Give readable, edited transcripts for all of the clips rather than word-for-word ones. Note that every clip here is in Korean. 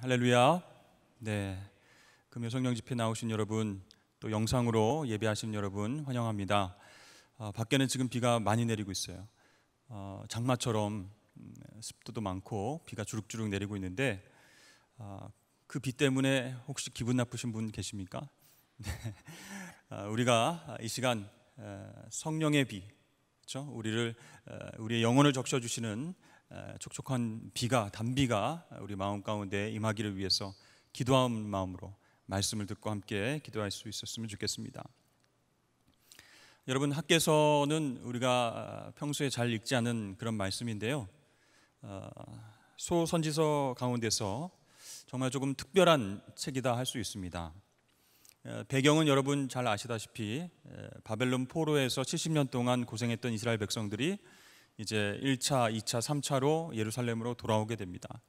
할렐루야. 네, 금요 성령 집회 나오신 여러분, 또 영상으로 예배하신 여러분 환영합니다. 밖에는 지금 비가 많이 내리고 있어요. 장마처럼 습도도 많고 비가 주룩주룩 내리고 있는데 그 비 때문에 혹시 기분 나쁘신 분 계십니까? 네. 우리가 이 시간 성령의 비, 그렇죠? 우리의 영혼을 적셔주시는 촉촉한 비가, 단비가 우리 마음 가운데 임하기를 위해서 기도하는 마음으로 말씀을 듣고 함께 기도할 수 있었으면 좋겠습니다. 여러분, 학개서는 우리가 평소에 잘 읽지 않은 그런 말씀인데요, 소선지서 가운데서 정말 조금 특별한 책이다 할 수 있습니다. 배경은 여러분 잘 아시다시피 바벨론 포로에서 70년 동안 고생했던 이스라엘 백성들이 이제 1차, 2차, 3차로 예루살렘으로 돌아오게 됩니다.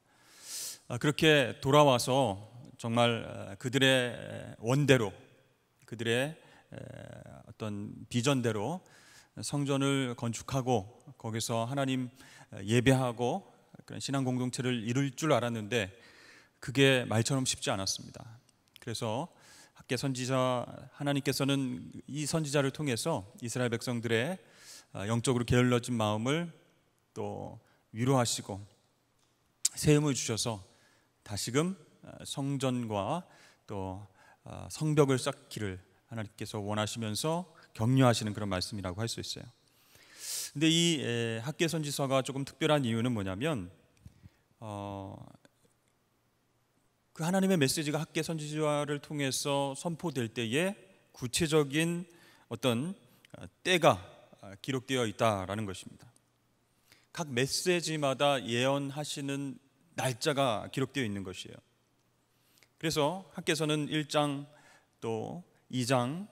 그렇게 돌아와서 정말 그들의 원대로, 그들의 어떤 비전대로 성전을 건축하고 거기서 하나님 예배하고 그런 신앙 공동체를 이룰 줄 알았는데 그게 말처럼 쉽지 않았습니다. 그래서 학개 선지자 하나님께서는 이 선지자를 통해서 이스라엘 백성들의 영적으로 게을러진 마음을 또 위로하시고 새 힘을 주셔서 다시금 성전과 또 성벽을 쌓기를 하나님께서 원하시면서 격려하시는 그런 말씀이라고 할 수 있어요. 근데 이 학개 선지서가 조금 특별한 이유는 뭐냐면 그 하나님의 메시지가 학개 선지자를 통해서 선포될 때에 구체적인 어떤 때가 기록되어 있다라는 것입니다. 각 메시지마다 예언하시는 날짜가 기록되어 있는 것이에요. 그래서 학개서는 1장 또 2장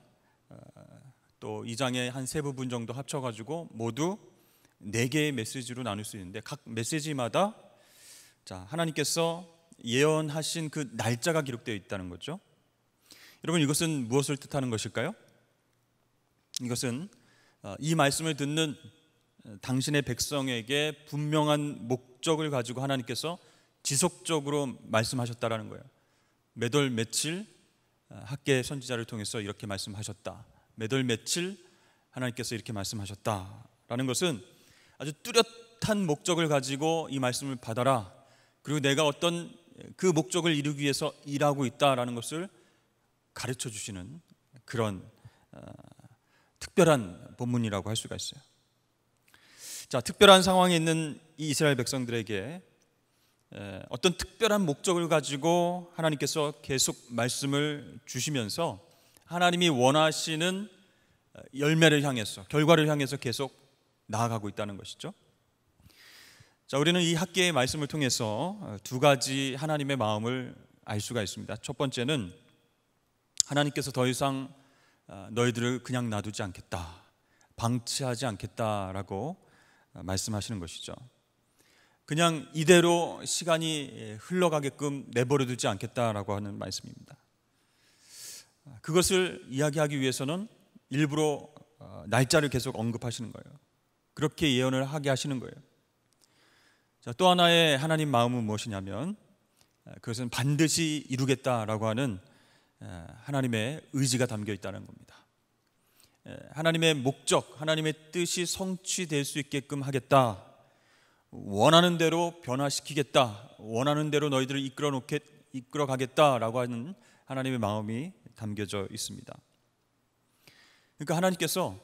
또 2장의 한 세 부분 정도 합쳐가지고 모두 4개의 메시지로 나눌 수 있는데 각 메시지마다 하나님께서 예언하신 그 날짜가 기록되어 있다는 거죠. 여러분, 이것은 무엇을 뜻하는 것일까요? 이것은 이 말씀을 듣는 당신의 백성에게 분명한 목적을 가지고 하나님께서 지속적으로 말씀하셨다라는 거예요. 몇 월 며칠 학개 선지자를 통해서 이렇게 말씀하셨다, 몇 월 며칠 하나님께서 이렇게 말씀하셨다라는 것은 아주 뚜렷한 목적을 가지고 이 말씀을 받아라, 그리고 내가 어떤 그 목적을 이루기 위해서 일하고 있다라는 것을 가르쳐 주시는 그런 특별한 본문이라고 할 수가 있어요. 특별한 상황에 있는 이 이스라엘 백성들에게 어떤 특별한 목적을 가지고 하나님께서 계속 말씀을 주시면서 하나님이 원하시는 열매를 향해서, 결과를 향해서 계속 나아가고 있다는 것이죠. 우리는 이 학개의 말씀을 통해서 두 가지 하나님의 마음을 알 수가 있습니다. 첫 번째는 하나님께서 더 이상 너희들을 그냥 놔두지 않겠다, 방치하지 않겠다라고 말씀하시는 것이죠. 그냥 이대로 시간이 흘러가게끔 내버려두지 않겠다라고 하는 말씀입니다. 그것을 이야기하기 위해서는 일부러 날짜를 계속 언급하시는 거예요. 그렇게 예언을 하게 하시는 거예요. 또 하나의 하나님 마음은 무엇이냐면 그것은 반드시 이루겠다라고 하는 하나님의 의지가 담겨 있다는 겁니다. 하나님의 목적, 하나님의 뜻이 성취될 수 있게끔 하겠다, 원하는 대로 변화시키겠다, 원하는 대로 너희들을 이끌어 가겠다라고 하는 하나님의 마음이 담겨져 있습니다. 그러니까 하나님께서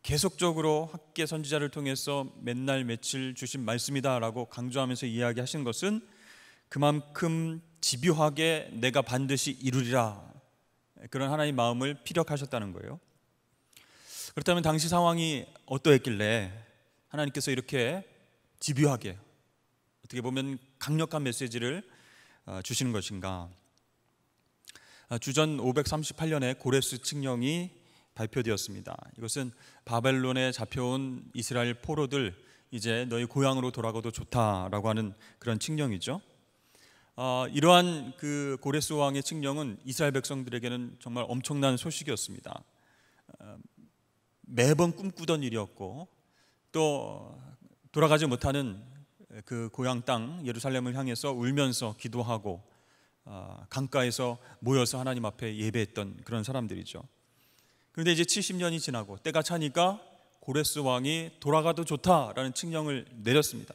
계속적으로 학개 선지자를 통해서 맨날 며칠 주신 말씀이다라고 강조하면서 이야기하신 것은 그만큼 집요하게 내가 반드시 이루리라, 그런 하나님의 마음을 피력하셨다는 거예요. 그렇다면 당시 상황이 어떠했길래 하나님께서 이렇게 집요하게, 어떻게 보면 강력한 메시지를 주시는 것인가? 주전 538년에 고레스 칙령이 발표되었습니다. 이것은 바벨론에 잡혀온 이스라엘 포로들, 이제 너희 고향으로 돌아가도 좋다라고 하는 그런 칙령이죠. 이러한 그 고레스 왕의 칙령은 이스라엘 백성들에게는 정말 엄청난 소식이었습니다. 매번 꿈꾸던 일이었고 또 돌아가지 못하는 그 고향 땅 예루살렘을 향해서 울면서 기도하고 강가에서 모여서 하나님 앞에 예배했던 그런 사람들이죠. 그런데 이제 70년이 지나고 때가 차니까 고레스 왕이 돌아가도 좋다라는 칙령을 내렸습니다.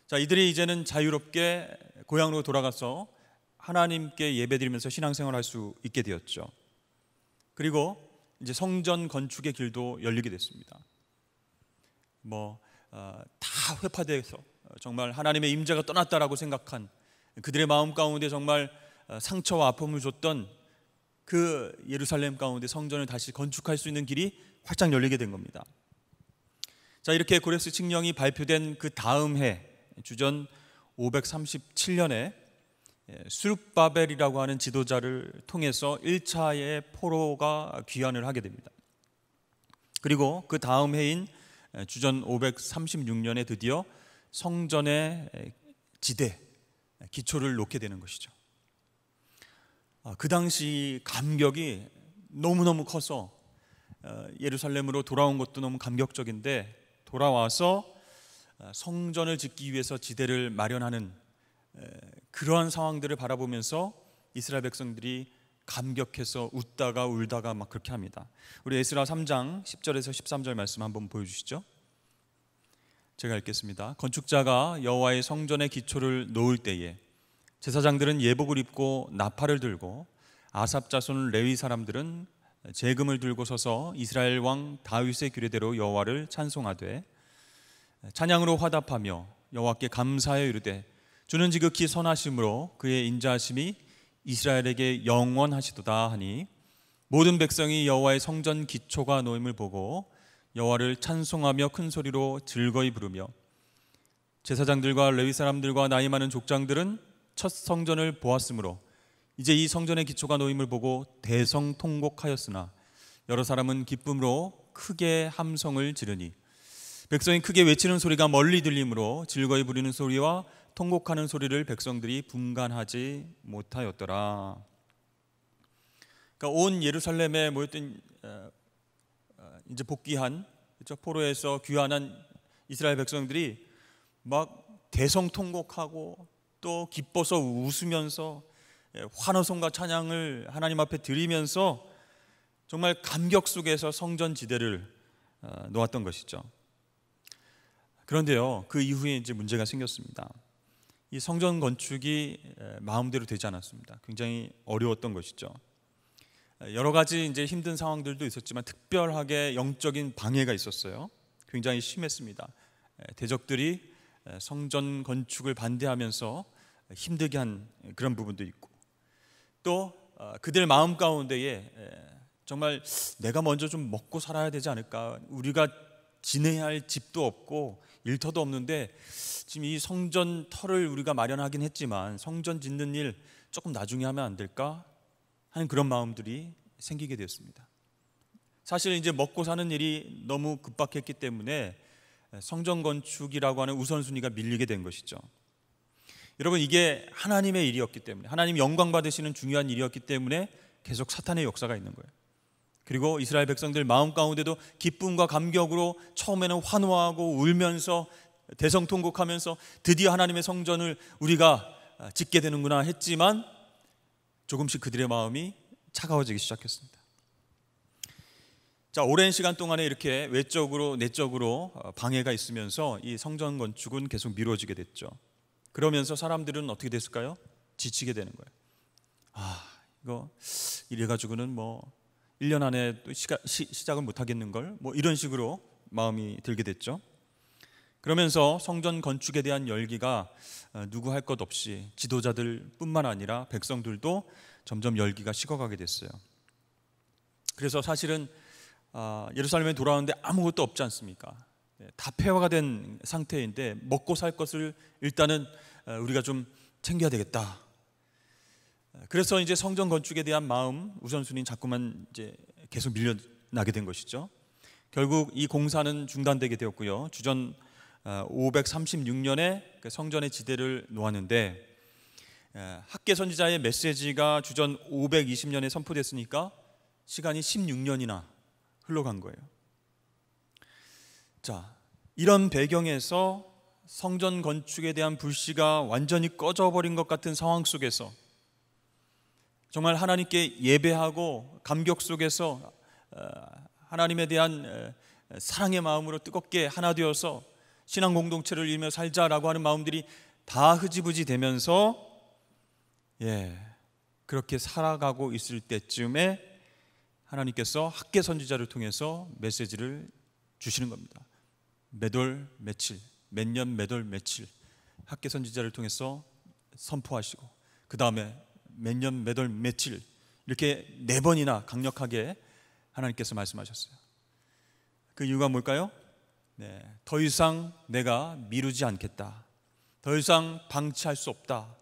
자, 이들이 이제는 자유롭게 고향으로 돌아가서 하나님께 예배드리면서 신앙생활할 수 있게 되었죠. 그리고 이제 성전 건축의 길도 열리게 됐습니다. 다 회파돼서 정말 하나님의 임재가 떠났다라고 생각한 그들의 마음 가운데 정말 상처와 아픔을 줬던 그 예루살렘 가운데 성전을 다시 건축할 수 있는 길이 활짝 열리게 된 겁니다. 자, 이렇게 고레스 칙령이 발표된 그 다음 해 주전 537년에 스룹바벨이라고 하는 지도자를 통해서 1차의 포로가 귀환을 하게 됩니다. 그리고 그 다음 해인 주전 536년에 드디어 성전의 지대, 기초를 놓게 되는 것이죠. 그 당시 감격이 너무너무 커서 예루살렘으로 돌아온 것도 너무 감격적인데, 돌아와서 성전을 짓기 위해서 지대를 마련하는 그러한 상황들을 바라보면서 이스라엘 백성들이 감격해서 웃다가 울다가 막 그렇게 합니다. 우리 에스라 3장 10절에서 13절 말씀 한번 보여주시죠. 제가 읽겠습니다. 건축자가 여호와의 성전의 기초를 놓을 때에 제사장들은 예복을 입고 나팔을 들고 아삽 자손 레위 사람들은 제금을 들고 서서 이스라엘 왕 다윗의 규례대로 여호와를 찬송하되 찬양으로 화답하며 여호와께 감사하여 이르되 주는 지극히 선하심으로 그의 인자하심이 이스라엘에게 영원하시도다 하니 모든 백성이 여호와의 성전 기초가 놓임을 보고 여호와를 찬송하며 큰 소리로 즐거이 부르며 제사장들과 레위 사람들과 나이 많은 족장들은 첫 성전을 보았으므로 이제 이 성전의 기초가 놓임을 보고 대성통곡하였으나 여러 사람은 기쁨으로 크게 함성을 지르니 백성이 크게 외치는 소리가 멀리 들리므로 즐거이 부르는 소리와 통곡하는 소리를 백성들이 분간하지 못하였더라. 그러니까 온 예루살렘에 모였던 이제 복귀한 포로에서 귀환한 이스라엘 백성들이 막 대성통곡하고 또 기뻐서 웃으면서 환호성과 찬양을 하나님 앞에 드리면서 정말 감격 속에서 성전 지대를 놓았던 것이죠. 그런데요, 그 이후에 이제 문제가 생겼습니다. 이 성전 건축이 마음대로 되지 않았습니다. 굉장히 어려웠던 것이죠. 여러 가지 이제 힘든 상황들도 있었지만 특별하게 영적인 방해가 있었어요. 굉장히 심했습니다. 대적들이 성전 건축을 반대하면서 힘들게 한 그런 부분도 있고, 또 그들 마음 가운데에 정말 내가 먼저 좀 먹고 살아야 되지 않을까, 우리가 지내야 할 집도 없고 일터도 없는데 지금 이 성전 터를 우리가 마련하긴 했지만 성전 짓는 일 조금 나중에 하면 안 될까 하는 그런 마음들이 생기게 되었습니다. 사실 이제 먹고 사는 일이 너무 급박했기 때문에 성전 건축이라고 하는 우선순위가 밀리게 된 것이죠. 여러분, 이게 하나님의 일이었기 때문에, 하나님 영광 받으시는 중요한 일이었기 때문에 계속 사탄의 역사가 있는 거예요. 그리고 이스라엘 백성들 마음 가운데도 기쁨과 감격으로 처음에는 환호하고 울면서 대성통곡하면서 드디어 하나님의 성전을 우리가 짓게 되는구나 했지만 조금씩 그들의 마음이 차가워지기 시작했습니다. 자, 오랜 시간 동안에 이렇게 외적으로 내적으로 방해가 있으면서 이 성전 건축은 계속 미뤄지게 됐죠. 그러면서 사람들은 어떻게 됐을까요? 지치게 되는 거예요. 이거 이래가지고는 1년 안에 또 시작을 못 하겠는걸, 이런 식으로 마음이 들게 됐죠. 그러면서 성전 건축에 대한 열기가 누구 할 것 없이 지도자들 뿐만 아니라 백성들도 점점 열기가 식어가게 됐어요. 그래서 사실은 예루살렘에 돌아오는데 아무것도 없지 않습니까? 다 폐허가 된 상태인데 먹고 살 것을 일단은 우리가 좀 챙겨야 되겠다. 그래서 이제 성전 건축에 대한 마음 우선순위는 자꾸만 이제 계속 밀려나게 된 것이죠. 결국 이 공사는 중단되게 되었고요. 주전 536년에 성전의 지대를 놓았는데 학개 선지자의 메시지가 주전 520년에 선포됐으니까 시간이 16년이나 흘러간 거예요. 자, 이런 배경에서 성전 건축에 대한 불씨가 완전히 꺼져버린 것 같은 상황 속에서 정말 하나님께 예배하고 감격 속에서 하나님에 대한 사랑의 마음으로 뜨겁게 하나 되어서 신앙 공동체를 이루며 살자라고 하는 마음들이 다 흐지부지 되면서 그렇게 살아가고 있을 때쯤에 하나님께서 학계 선지자를 통해서 메시지를 주시는 겁니다. 몇 월 며칠, 몇 년 몇 월 며칠 학계 선지자를 통해서 선포하시고, 그 다음에 몇 년 몇 월 며칠, 이렇게 4번이나 강력하게 하나님께서 말씀하셨어요. 그 이유가 뭘까요? 더 이상 내가 미루지 않겠다. 더 이상 방치할 수 없다.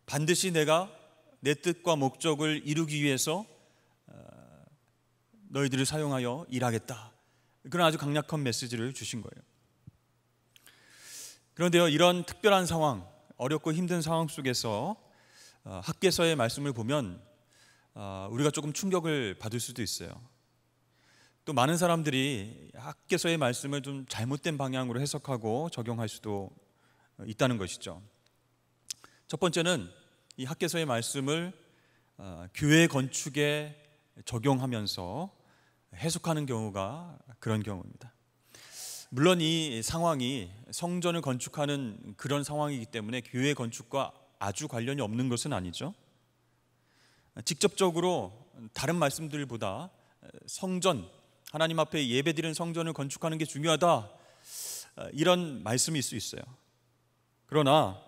반드시 내가 내 뜻과 목적을 이루기 위해서 너희들을 사용하여 일하겠다. 그런 아주 강력한 메시지를 주신 거예요. 그런데요, 이런 특별한 상황, 어렵고 힘든 상황 속에서 학개서의 말씀을 보면 우리가 조금 충격을 받을 수도 있어요. 또 많은 사람들이 학개서의 말씀을 좀 잘못된 방향으로 해석하고 적용할 수도 있다는 것이죠. 첫 번째는 이 학개서의 말씀을 교회 건축에 적용하면서 해석하는 경우가 그런 경우입니다. 물론 이 상황이 성전을 건축하는 그런 상황이기 때문에 교회 건축과 아주 관련이 없는 것은 아니죠. 직접적으로 다른 말씀들보다 성전, 하나님 앞에 예배드리는 성전을 건축하는 게 중요하다, 이런 말씀일 수 있어요. 그러나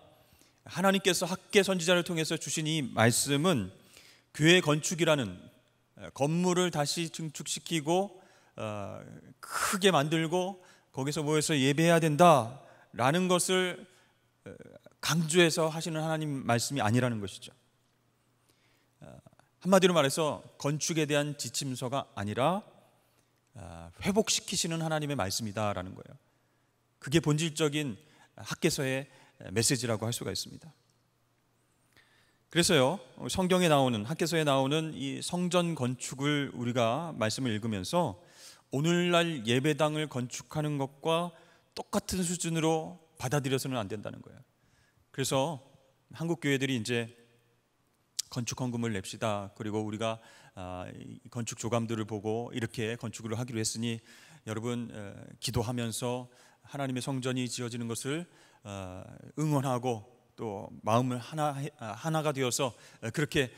하나님께서 학계 선지자를 통해서 주신 이 말씀은 교회 건축이라는 건물을 다시 증축시키고 크게 만들고 거기서 모여서 예배해야 된다라는 것을 강조해서 하시는 하나님 말씀이 아니라는 것이죠. 한마디로 말해서 건축에 대한 지침서가 아니라 회복시키시는 하나님의 말씀이다라는 거예요. 그게 본질적인 학개서의 메시지라고 할 수가 있습니다. 그래서요, 성경에 나오는, 학개서에 나오는 이 성전 건축을 우리가 말씀을 읽으면서 오늘날 예배당을 건축하는 것과 똑같은 수준으로 받아들여서는 안 된다는 거예요. 그래서 한국 교회들이 이제 건축 헌금을 냅시다, 그리고 우리가 건축 조감들을 보고 이렇게 건축을 하기로 했으니 여러분 기도하면서 하나님의 성전이 지어지는 것을 응원하고 또 마음을 하나가 되어서 그렇게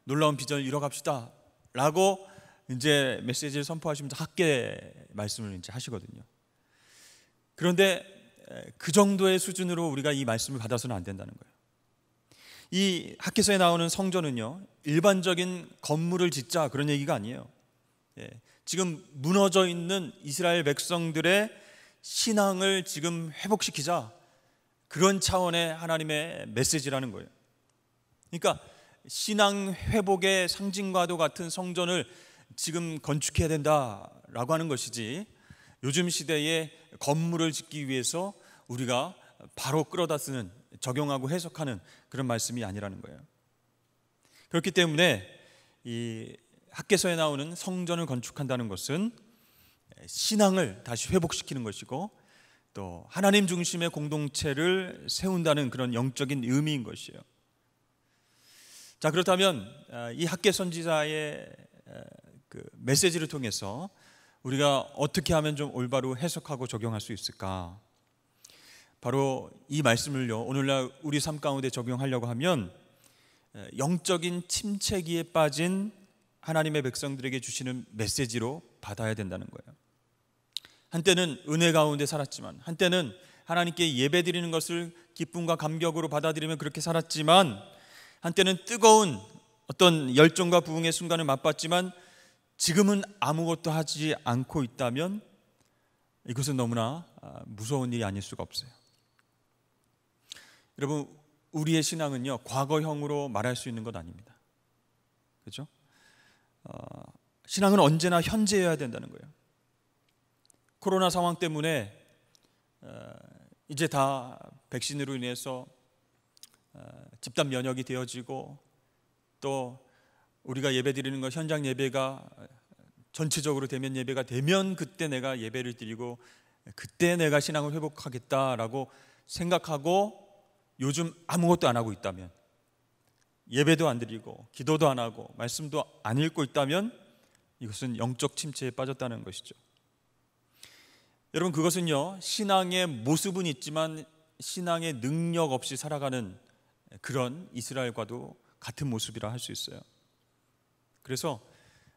놀라운 비전을 이뤄갑시다 라고 이제 메시지를 선포하시면서 학계 말씀을 이제 하시거든요. 그런데 그 정도의 수준으로 우리가 이 말씀을 받아서는 안 된다는 거예요. 이 학개서에 나오는 성전은요, 일반적인 건물을 짓자 그런 얘기가 아니에요. 지금 무너져 있는 이스라엘 백성들의 신앙을 지금 회복시키자, 그런 차원의 하나님의 메시지라는 거예요. 그러니까 신앙 회복의 상징과도 같은 성전을 지금 건축해야 된다라고 하는 것이지, 요즘 시대에 건물을 짓기 위해서 우리가 바로 끌어다 쓰는, 적용하고 해석하는 그런 말씀이 아니라는 거예요. 그렇기 때문에 이 학개서에 나오는 성전을 건축한다는 것은 신앙을 다시 회복시키는 것이고 또 하나님 중심의 공동체를 세운다는 그런 영적인 의미인 것이에요. 자, 그렇다면 이 학개 선지자의 그 메시지를 통해서 우리가 어떻게 하면 좀 올바로 해석하고 적용할 수 있을까? 바로 이 말씀을요, 오늘날 우리 삶 가운데 적용하려고 하면 영적인 침체기에 빠진 하나님의 백성들에게 주시는 메시지로 받아야 된다는 거예요. 한때는 은혜 가운데 살았지만, 한때는 하나님께 예배드리는 것을 기쁨과 감격으로 받아들이며 그렇게 살았지만, 한때는 뜨거운 어떤 열정과 부흥의 순간을 맛봤지만 지금은 아무것도 하지 않고 있다면 이것은 너무나 무서운 일이 아닐 수가 없어요. 여러분, 우리의 신앙은요, 과거형으로 말할 수 있는 것 아닙니다. 그렇죠? 신앙은 언제나 현재여야 된다는 거예요. 코로나 상황 때문에 이제 다 백신으로 인해서 집단 면역이 되어지고 또 우리가 예배드리는 것, 현장 예배가 전체적으로 대면 예배가 되면 그때 내가 예배를 드리고 그때 내가 신앙을 회복하겠다라고 생각하고 요즘 아무것도 안 하고 있다면, 예배도 안 드리고 기도도 안 하고 말씀도 안 읽고 있다면 이것은 영적 침체에 빠졌다는 것이죠. 여러분, 그것은요, 신앙의 모습은 있지만 신앙의 능력 없이 살아가는 그런 이스라엘과도 같은 모습이라 할 수 있어요. 그래서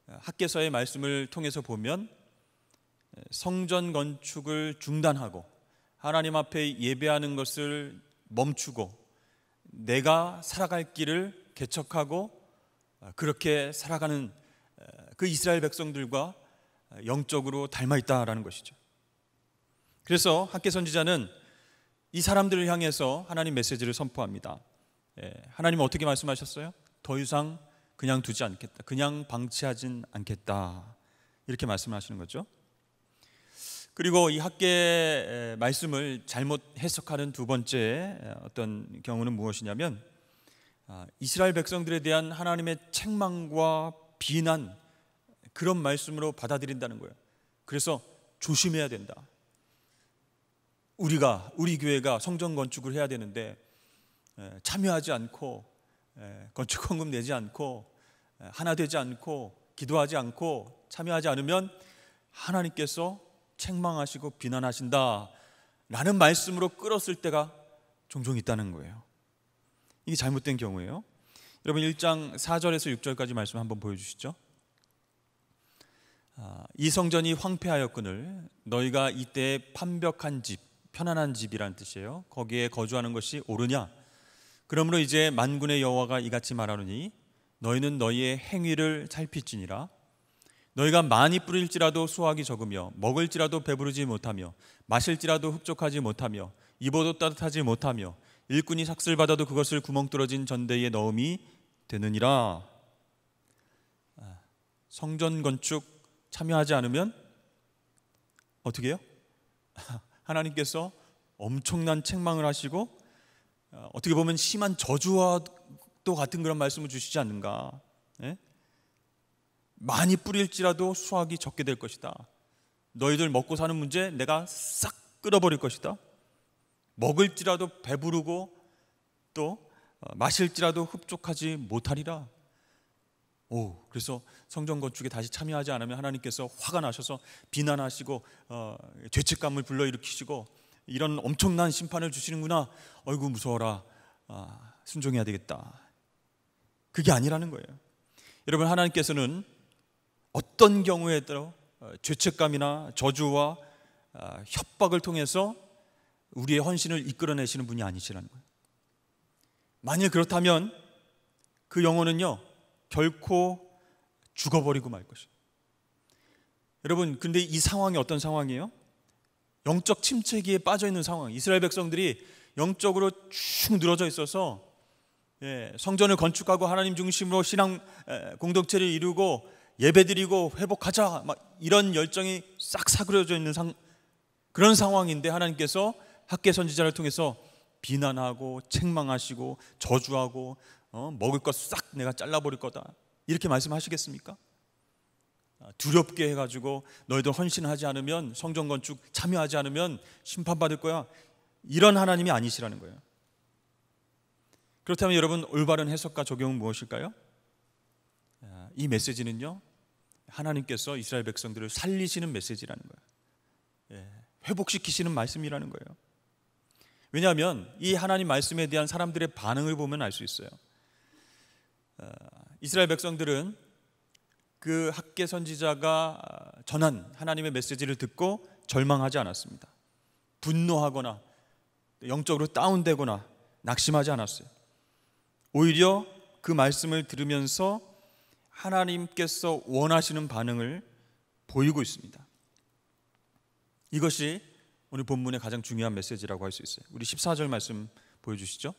학개서의 말씀을 통해서 보면 성전 건축을 중단하고 하나님 앞에 예배하는 것을 멈추고 내가 살아갈 길을 개척하고 그렇게 살아가는 그 이스라엘 백성들과 영적으로 닮아 있다라는 것이죠. 그래서 학개 선지자는 이 사람들을 향해서 하나님 메시지를 선포합니다. 하나님은 어떻게 말씀하셨어요? 더 이상 그냥 두지 않겠다, 그냥 방치하진 않겠다, 이렇게 말씀하시는 거죠. 그리고 이 학개의 말씀을 잘못 해석하는 두 번째 어떤 경우는 무엇이냐면 이스라엘 백성들에 대한 하나님의 책망과 비난, 그런 말씀으로 받아들인다는 거예요. 그래서 조심해야 된다. 우리 교회가 성전 건축을 해야 되는데 참여하지 않고 건축 헌금 내지 않고 하나 되지 않고 기도하지 않고 참여하지 않으면 하나님께서 책망하시고 비난하신다 라는 말씀으로 끌었을 때가 종종 있다는 거예요. 이게 잘못된 경우예요. 여러분, 1장 4절에서 6절까지 말씀 한번 보여주시죠. 이 성전이 황폐하였거늘 너희가 이때 판벽한 집, 편안한 집이란 뜻이에요. 거기에 거주하는 것이 옳으냐? 그러므로 이제 만군의 여호와가 이같이 말하노니 너희는 너희의 행위를 살필지니라. 너희가 많이 뿌릴지라도 수확이 적으며 먹을지라도 배부르지 못하며 마실지라도 흡족하지 못하며 입어도 따뜻하지 못하며 일꾼이 삭슬 받아도 그것을 구멍 뚫어진 전대에 넣음이 되느니라. 성전 건축 참여하지 않으면 어떻게 해요? 하나님께서 엄청난 책망을 하시고 어떻게 보면 심한 저주와도 같은 그런 말씀을 주시지 않는가. 많이 뿌릴지라도 수확이 적게 될 것이다. 너희들 먹고 사는 문제 내가 싹 끌어버릴 것이다. 먹을지라도 배부르고 또 마실지라도 흡족하지 못하리라. 그래서 성전 건축에 다시 참여하지 않으면 하나님께서 화가 나셔서 비난하시고 죄책감을 불러일으키시고 이런 엄청난 심판을 주시는구나. 어이구 무서워라. 순종해야 되겠다. 그게 아니라는 거예요. 여러분, 하나님께서는 어떤 경우에도 죄책감이나 저주와 협박을 통해서 우리의 헌신을 이끌어내시는 분이 아니시라는 거예요. 만일 그렇다면 그 영혼은요 결코 죽어버리고 말 것이에요. 여러분, 근데 이 상황이 어떤 상황이에요? 영적 침체기에 빠져 있는 상황. 이스라엘 백성들이 영적으로 쭉 늘어져 있어서 성전을 건축하고 하나님 중심으로 신앙 공동체를 이루고 예배드리고 회복하자, 막 이런 열정이 싹 사그려져 있는 그런 상황인데 하나님께서 학개 선지자를 통해서 비난하고 책망하시고 저주하고 먹을 것 싹 내가 잘라버릴 거다, 이렇게 말씀하시겠습니까? 두렵게 해가지고 너희들 헌신하지 않으면, 성전 건축 참여하지 않으면 심판받을 거야, 이런 하나님이 아니시라는 거예요. 그렇다면 여러분, 올바른 해석과 적용은 무엇일까요? 이 메시지는요 하나님께서 이스라엘 백성들을 살리시는 메시지라는 거예요. 회복시키시는 말씀이라는 거예요. 왜냐하면 이 하나님 말씀에 대한 사람들의 반응을 보면 알 수 있어요. 이스라엘 백성들은 그 학개 선지자가 전한 하나님의 메시지를 듣고 절망하지 않았습니다. 분노하거나 영적으로 다운되거나 낙심하지 않았어요. 오히려 그 말씀을 들으면서 하나님께서 원하시는 반응을 보이고 있습니다. 이것이 오늘 본문의 가장 중요한 메시지라고 할 수 있어요. 우리 14절 말씀 보여주시죠.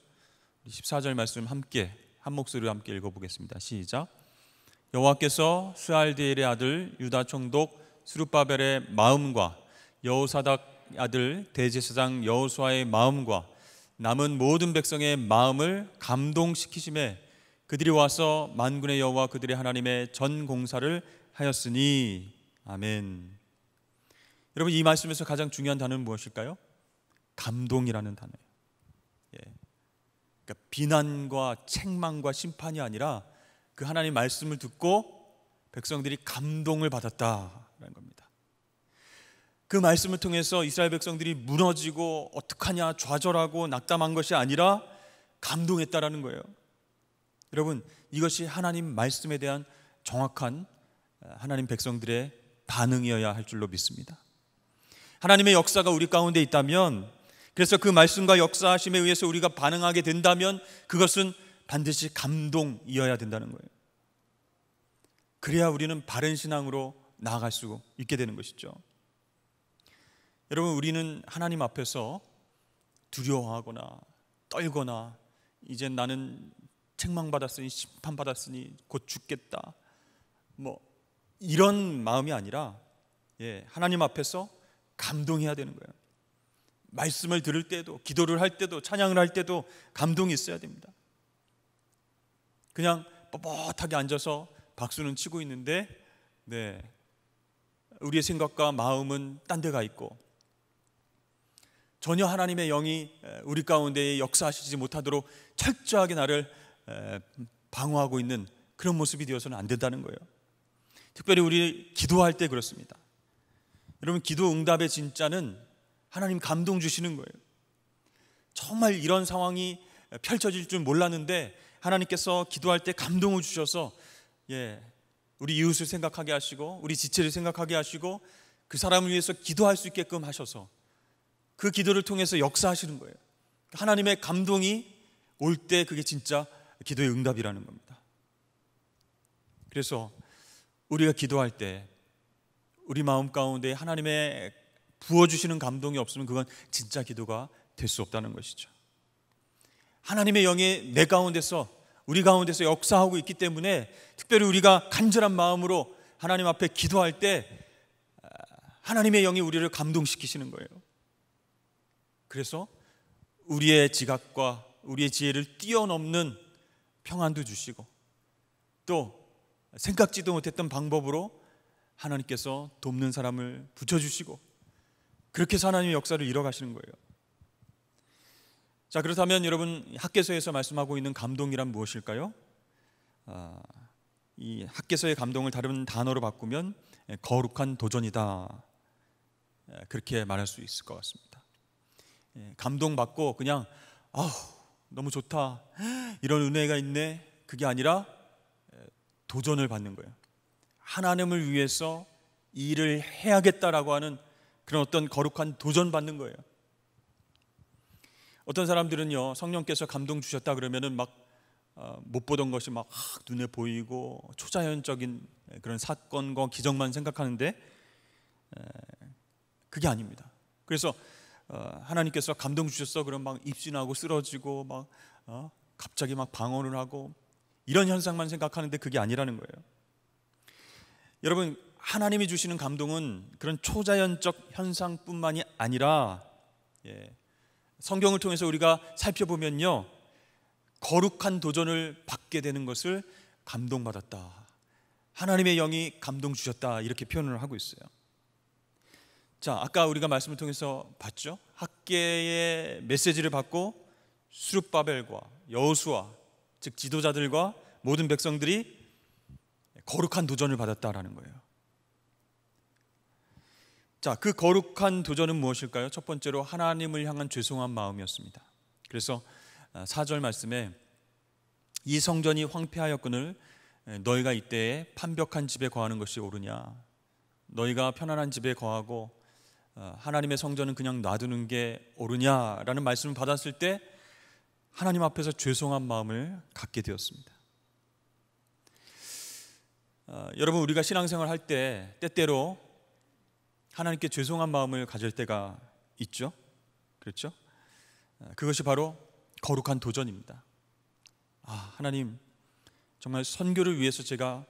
우리 14절 말씀 함께 한 목소리로 함께 읽어보겠습니다. 시작. 여호와께서 스알디엘의 아들 유다 총독 스룹바벨의 마음과 여호사닥 아들 대제사장 여호수아의 마음과 남은 모든 백성의 마음을 감동시키심에 그들이 와서 만군의 여호와 그들의 하나님의 전 공사를 하였으니. 아멘. 여러분, 이 말씀에서 가장 중요한 단어는 무엇일까요? 감동이라는 단어예요. 그러니까 비난과 책망과 심판이 아니라 그 하나님 말씀을 듣고 백성들이 감동을 받았다라는 겁니다. 그 말씀을 통해서 이스라엘 백성들이 무너지고 어떡하냐 좌절하고 낙담한 것이 아니라 감동했다라는 거예요. 여러분, 이것이 하나님 말씀에 대한 정확한 하나님 백성들의 반응이어야 할 줄로 믿습니다. 하나님의 역사가 우리 가운데 있다면, 그래서 그 말씀과 역사하심에 의해서 우리가 반응하게 된다면 그것은 반드시 감동이어야 된다는 거예요. 그래야 우리는 바른 신앙으로 나아갈 수 있게 되는 것이죠. 여러분, 우리는 하나님 앞에서 두려워하거나 떨거나 이제 나는 책망받았으니 심판받았으니 곧 죽겠다 이런 마음이 아니라 하나님 앞에서 감동해야 되는 거예요. 말씀을 들을 때도, 기도를 할 때도, 찬양을 할 때도 감동이 있어야 됩니다. 그냥 뻣뻣하게 앉아서 박수는 치고 있는데 우리의 생각과 마음은 딴 데가 있고 전혀 하나님의 영이 우리 가운데 역사하시지 못하도록 철저하게 나를 방어하고 있는 그런 모습이 되어서는 안 된다는 거예요. 특별히 우리 기도할 때 그렇습니다. 여러분, 기도 응답의 진짜는 하나님 감동 주시는 거예요. 정말 이런 상황이 펼쳐질 줄 몰랐는데 하나님께서 기도할 때 감동을 주셔서 우리 이웃을 생각하게 하시고 우리 지체를 생각하게 하시고 그 사람을 위해서 기도할 수 있게끔 하셔서 그 기도를 통해서 역사하시는 거예요. 하나님의 감동이 올 때 그게 진짜 기도의 응답이라는 겁니다. 그래서 우리가 기도할 때 우리 마음 가운데 하나님의 부어주시는 감동이 없으면 그건 진짜 기도가 될 수 없다는 것이죠. 하나님의 영이 내 가운데서, 우리 가운데서 역사하고 있기 때문에 특별히 우리가 간절한 마음으로 하나님 앞에 기도할 때 하나님의 영이 우리를 감동시키시는 거예요. 그래서 우리의 지각과 우리의 지혜를 뛰어넘는 평안도 주시고 또 생각지도 못했던 방법으로 하나님께서 돕는 사람을 붙여주시고 그렇게 해서 하나님의 역사를 이뤄가시는 거예요. 자, 그렇다면 여러분, 학개서에서 말씀하고 있는 감동이란 무엇일까요? 이 학개서의 감동을 다른 단어로 바꾸면 거룩한 도전이다, 그렇게 말할 수 있을 것 같습니다. 감동받고 그냥 너무 좋다, 이런 은혜가 있네, 그게 아니라 도전을 받는 거예요. 하나님을 위해서 일을 해야겠다라고 하는 그런 어떤 거룩한 도전 받는 거예요. 어떤 사람들은요, 성령께서 감동 주셨다 그러면은 막 못 보던 것이 막 눈에 보이고 초자연적인 그런 사건과 기적만 생각하는데 그게 아닙니다. 그래서 하나님께서 감동 주셨어 그럼 막 입신하고 쓰러지고 막 갑자기 막 방언을 하고 이런 현상만 생각하는데 그게 아니라는 거예요. 여러분, 하나님이 주시는 감동은 그런 초자연적 현상뿐만이 아니라 성경을 통해서 우리가 살펴보면요, 거룩한 도전을 받게 되는 것을 감동받았다, 하나님의 영이 감동 주셨다, 이렇게 표현을 하고 있어요. 자, 아까 우리가 말씀을 통해서 봤죠. 학개의 메시지를 받고 스룹바벨과 여호수아, 즉 지도자들과 모든 백성들이 거룩한 도전을 받았다라는 거예요. 자, 그 거룩한 도전은 무엇일까요? 첫 번째로 하나님을 향한 죄송한 마음이었습니다. 그래서 4절 말씀에 이 성전이 황폐하였거늘 너희가 이때에 판벽한 집에 거하는 것이 옳으냐, 너희가 편안한 집에 거하고 하나님의 성전은 그냥 놔두는 게 옳으냐라는 말씀을 받았을 때 하나님 앞에서 죄송한 마음을 갖게 되었습니다. 여러분, 우리가 신앙생활 할 때 때때로 하나님께 죄송한 마음을 가질 때가 있죠. 그렇죠? 그것이 바로 거룩한 도전입니다. 하나님, 정말 선교를 위해서 제가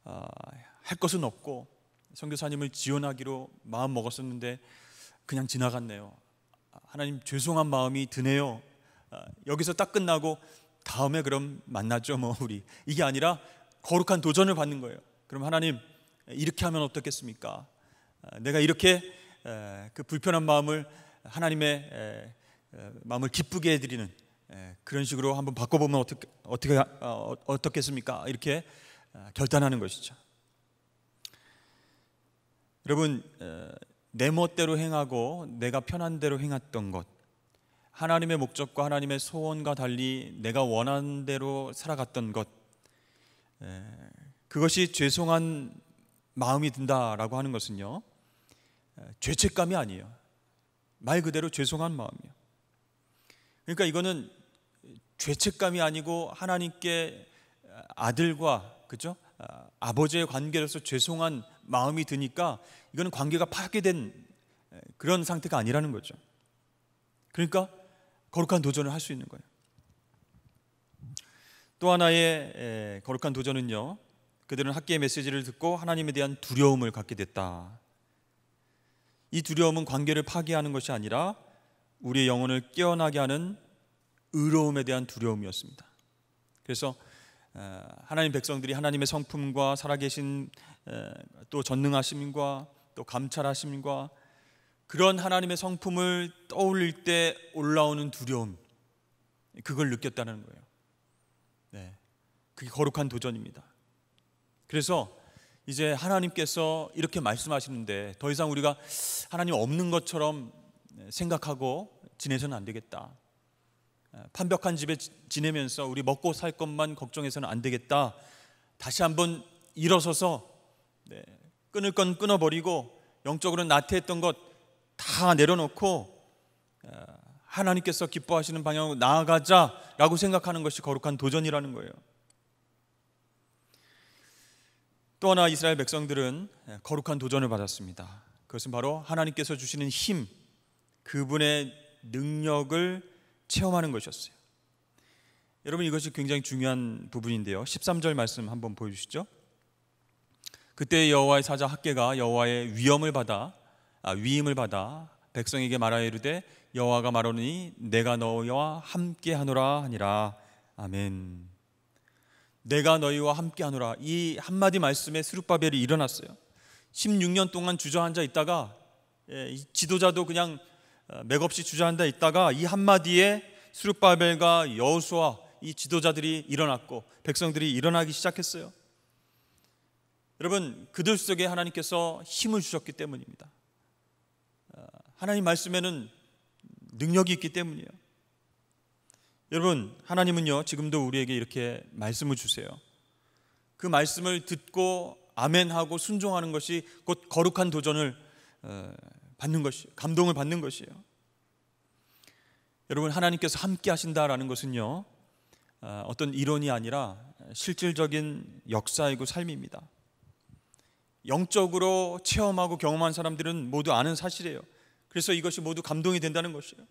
할 것은 없고 선교사님을 지원하기로 마음 먹었었는데 그냥 지나갔네요. 하나님, 죄송한 마음이 드네요. 여기서 딱 끝나고 다음에 그럼 만나죠 우리, 이게 아니라 거룩한 도전을 받는 거예요. 그럼 하나님, 이렇게 하면 어떻겠습니까? 내가 이렇게 그 불편한 마음을 하나님의 마음을 기쁘게 해드리는 그런 식으로 한번 바꿔보면 어떻겠습니까? 이렇게 결단하는 것이죠. 여러분, 내 멋대로 행하고 내가 편한 대로 행했던 것, 하나님의 목적과 하나님의 소원과 달리 내가 원하는 대로 살아갔던 것, 그것이 죄송한 마음이 든다라고 하는 것은요, 죄책감이 아니에요. 말 그대로 죄송한 마음이에요. 그러니까 이거는 죄책감이 아니고 하나님께 아들과, 그죠? 아버지의 관계로서 죄송한 마음이 드니까 이거는 관계가 파괴된 그런 상태가 아니라는 거죠. 그러니까 거룩한 도전을 할 수 있는 거예요. 또 하나의 거룩한 도전은요, 그들은 학계의 메시지를 듣고 하나님에 대한 두려움을 갖게 됐다. 이 두려움은 관계를 파괴하는 것이 아니라 우리의 영혼을 깨어나게 하는 의로움에 대한 두려움이었습니다. 그래서 하나님 백성들이 하나님의 성품과 살아계신 또 전능하심과 또 감찰하심과 그런 하나님의 성품을 떠올릴 때 올라오는 두려움, 그걸 느꼈다는 거예요. 네, 그게 거룩한 도전입니다. 그래서 이제 하나님께서 이렇게 말씀하시는데 더 이상 우리가 하나님 없는 것처럼 생각하고 지내서는 안 되겠다. 판벽한 집에 지내면서 우리 먹고 살 것만 걱정해서는 안 되겠다. 다시 한번 일어서서 끊을 건 끊어버리고 영적으로 나태했던 것 다 내려놓고 하나님께서 기뻐하시는 방향으로 나아가자라고 생각하는 것이 거룩한 도전이라는 거예요. 또 하나 이스라엘 백성들은 거룩한 도전을 받았습니다. 그것은 바로 하나님께서 주시는 힘, 그분의 능력을 체험하는 것이었어요. 여러분, 이것이 굉장히 중요한 부분인데요, 13절 말씀 한번 보여주시죠. 그때 여호와의 사자 학개가 여호와의 위임을 받아 백성에게 말하여 이르되 여호와가 말하노니 내가 너희와 함께하노라 하니라. 아멘. 내가 너희와 함께하노라, 이 한마디 말씀에 스룹바벨이 일어났어요. 16년 동안 주저앉아 있다가 지도자도 그냥 맥없이 주저앉아 있다가 이 한마디에 스룹바벨과 여호수아 이 지도자들이 일어났고 백성들이 일어나기 시작했어요. 여러분, 그들 속에 하나님께서 힘을 주셨기 때문입니다. 하나님 말씀에는 능력이 있기 때문이에요. 여러분, 하나님은요 지금도 우리에게 이렇게 말씀을 주세요. 그 말씀을 듣고 아멘하고 순종하는 것이 곧 거룩한 도전을 받는 것이에요. 감동을 받는 것이에요. 여러분, 하나님께서 함께 하신다라는 것은요 어떤 이론이 아니라 실질적인 역사이고 삶입니다. 영적으로 체험하고 경험한 사람들은 모두 아는 사실이에요. 그래서 이것이 모두 감동이 된다는 것이에요.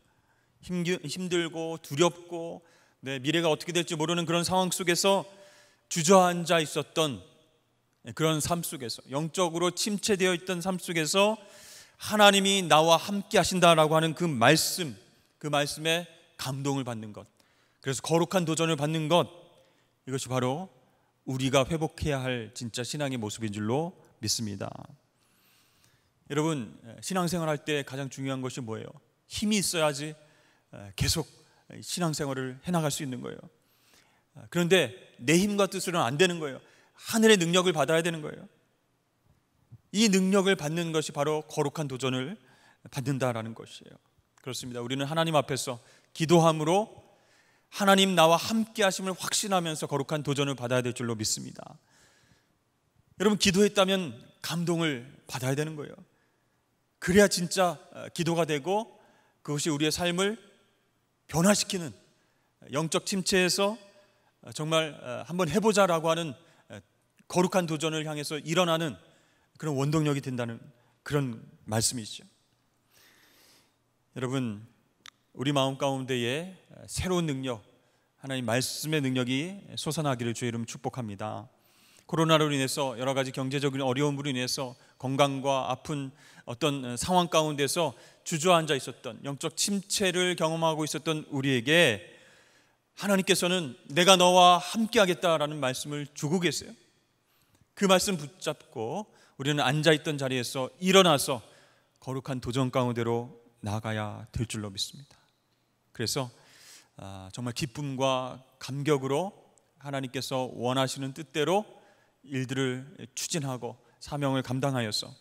힘들고 두렵고 미래가 어떻게 될지 모르는 그런 상황 속에서 주저앉아 있었던 그런 삶 속에서, 영적으로 침체되어 있던 삶 속에서 하나님이 나와 함께 하신다라고 하는 그 말씀에 감동을 받는 것, 그래서 거룩한 도전을 받는 것, 이것이 바로 우리가 회복해야 할 진짜 신앙의 모습인 줄로 믿습니다. 여러분, 신앙생활 할 때 가장 중요한 것이 뭐예요? 힘이 있어야지 계속 신앙생활을 해나갈 수 있는 거예요. 그런데 내 힘과 뜻으로는 안 되는 거예요. 하늘의 능력을 받아야 되는 거예요. 이 능력을 받는 것이 바로 거룩한 도전을 받는다라는 것이에요. 그렇습니다. 우리는 하나님 앞에서 기도함으로 하나님 나와 함께 하심을 확신하면서 거룩한 도전을 받아야 될 줄로 믿습니다. 여러분, 기도했다면 감동을 받아야 되는 거예요. 그래야 진짜 기도가 되고 그것이 우리의 삶을 변화시키는, 영적 침체에서 정말 한번 해보자라고 하는 거룩한 도전을 향해서 일어나는 그런 원동력이 된다는 그런 말씀이죠. 여러분, 우리 마음 가운데에 새로운 능력, 하나님 말씀의 능력이 솟아나기를 주의 이름 축복합니다. 코로나로 인해서 여러 가지 경제적인 어려움으로 인해서 건강과 아픈 어떤 상황 가운데서 주저앉아 있었던, 영적 침체를 경험하고 있었던 우리에게 하나님께서는 내가 너와 함께 하겠다라는 말씀을 주고 계세요. 그 말씀 붙잡고 우리는 앉아있던 자리에서 일어나서 거룩한 도전 가운데로 나가야 될 줄로 믿습니다. 그래서 정말 기쁨과 감격으로 하나님께서 원하시는 뜻대로 일들을 추진하고 사명을 감당하여서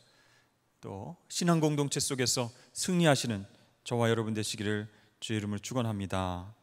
또 신앙 공동체 속에서 승리하시는 저와 여러분 되시기를 주의 이름으로 축원합니다.